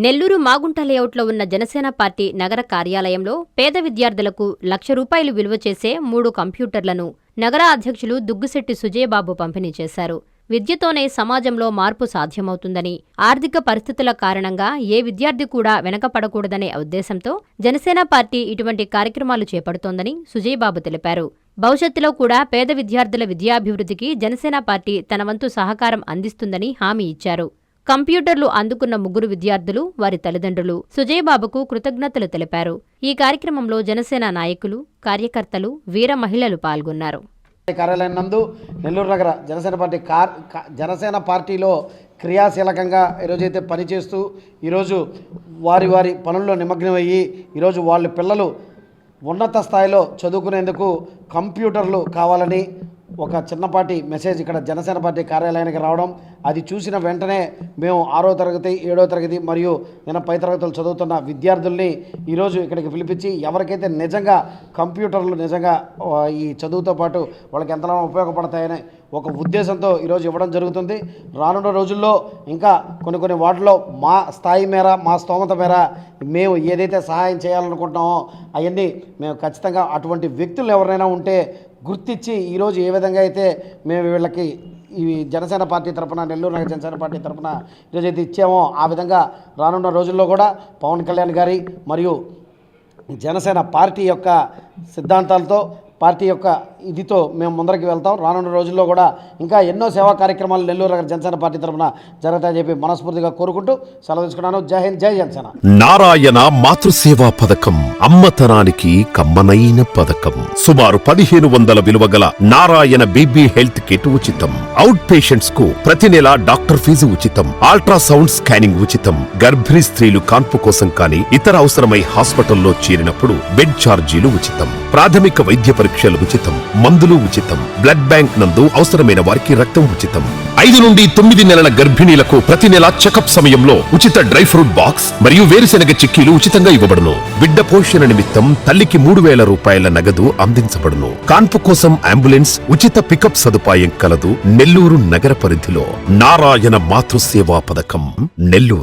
నెల్లూరు మాగుంట లేఅవుట్లో ఉన్న జనసేన పార్టీ నగర కార్యాలయంలో పేద విద్యార్థులకు ₹1,00,000 విలువ చేసే 3 కంప్యూటర్లను నగర అధ్యక్షులు దుగ్గుశెట్టి సుజయబాబు పంపిణీ చేశారు. విద్యతోనే సమాజంలో మార్పు సాధ్యమవుతుందని, ఆర్థిక పరిస్థితుల కారణంగా ఏ విద్యార్థి కూడా వెనకపడకూడదనే ఉద్దేశంతో జనసేన పార్టీ ఇటువంటి కార్యక్రమాలు చేపడుతోందని సుజయబాబు తెలిపారు. భవిష్యత్తులో కూడా పేద విద్యార్థుల విద్యాభివృద్ధికి జనసేన పార్టీ తన వంతు సహకారం అందిస్తుందని హామీ ఇచ్చారు. కంప్యూటర్లు అందుకున్న 3 విద్యార్థులు, వారి తల్లిదండ్రులు సుజయబాబుకు కృతజ్ఞతలు తెలిపారు. ఈ కార్యక్రమంలో జనసేన నాయకులు, కార్యకర్తలు, వీర మహిళలు పాల్గొన్నారు. కార్యాలయం నందు నెల్లూరు నగర జనసేన పార్టీలో క్రియాశీలకంగా ఈరోజైతే పనిచేస్తూ ఈరోజు వారి పనుల్లో నిమగ్నమయ్యి ఈరోజు వాళ్ళ పిల్లలు ఉన్నత స్థాయిలో చదువుకునేందుకు కంప్యూటర్లు కావాలని ఒక చిన్నపాటి మెసేజ్ ఇక్కడ జనసేన పార్టీ కార్యాలయానికి రావడం, అది చూసిన వెంటనే మేము 6వ తరగతి 7వ తరగతి మరియు నేను పై తరగతులు చదువుతున్న విద్యార్థుల్ని ఈరోజు ఇక్కడికి పిలిపించి ఎవరికైతే నిజంగా కంప్యూటర్లు నిజంగా ఈ చదువుతో పాటు వాళ్ళకి ఎంతలా ఉపయోగపడతాయనే ఒక ఉద్దేశంతో ఈరోజు ఇవ్వడం జరుగుతుంది. రానున్న రోజుల్లో ఇంకా కొన్ని వాటిలో మా స్థాయి మేర, మా స్తోమత మేర మేము ఏదైతే సహాయం చేయాలనుకుంటున్నామో అవన్నీ మేము ఖచ్చితంగా అటువంటి వ్యక్తులు ఎవరైనా ఉంటే గుర్తించి ఈరోజు ఏ విధంగా అయితే మేము వీళ్ళకి ఈ జనసేన పార్టీ తరఫున, నెల్లూరు నగర జనసేన పార్టీ తరఫున ఈరోజైతే ఇచ్చామో ఆ విధంగా రానున్న రోజుల్లో కూడా పవన్ కళ్యాణ్ గారి మరియు జనసేన పార్టీ యొక్క సిద్ధాంతాలతో, పార్టీ యొక్క ఇదితో మేము ముందరికి వెళ్తాం. రానున్న రోజుల్లో కూడా ఇంకా ఎన్నో సేవా కార్యక్రమాలు నెల్లూరు నగర జనసేన పార్టీ తరఫున జరుగుతాయని చెప్పి మనస్ఫూర్తిగా కోరుకుంటూ సెలవు తీసుకున్నాను. జై హింద్, జై జనసేన. నారాయణ మాతృసేవా పథకం అమ్మతనానికి కమ్మనైన పథకం. సుమారు 1,500 విలువ గల నారాయణ బేబీ హెల్త్ కిట్ ఉచితం. అవుట్ పేషెంట్స్ కు ప్రతి నెల డాక్టర్ ఫీజు ఉచితం. అల్ట్రాసౌండ్ స్కానింగ్ ఉచితం. గర్భిణీ స్త్రీలు కాన్పు కోసం కానీ ఇతర అవసరమై హాస్పిటల్లో చేరినప్పుడు బెడ్ ఛార్జీలు ఉచితం. ప్రాథమిక వైద్య పరీక్షలు ఉచితం. మందులు ఉచితం. బ్లడ్ బ్యాంక్ నందు అవసరమైన వారికి రక్తం ఉచితం. 5 నుండి 9 నెలల గర్భిణీలకు ప్రతి నెల చెకప్ సమయంలో ఉచిత డ్రై ఫ్రూట్ బాక్స్ మరియు వేరుశెనగ చిక్కీలు ఉచితంగా ఇవ్వబడును. బిడ్డ పోషణ నిమిత్తం తల్లికి ₹3,000 నగదు అందించబడును. కాన్పు కోసం అంబులెన్స్, ఉచిత పికప్ సదుపాయం కలదు. నెల్లూరు నగర పరిధిలో నారాయణ మాతృసేవా పథకం, నెల్లూరు.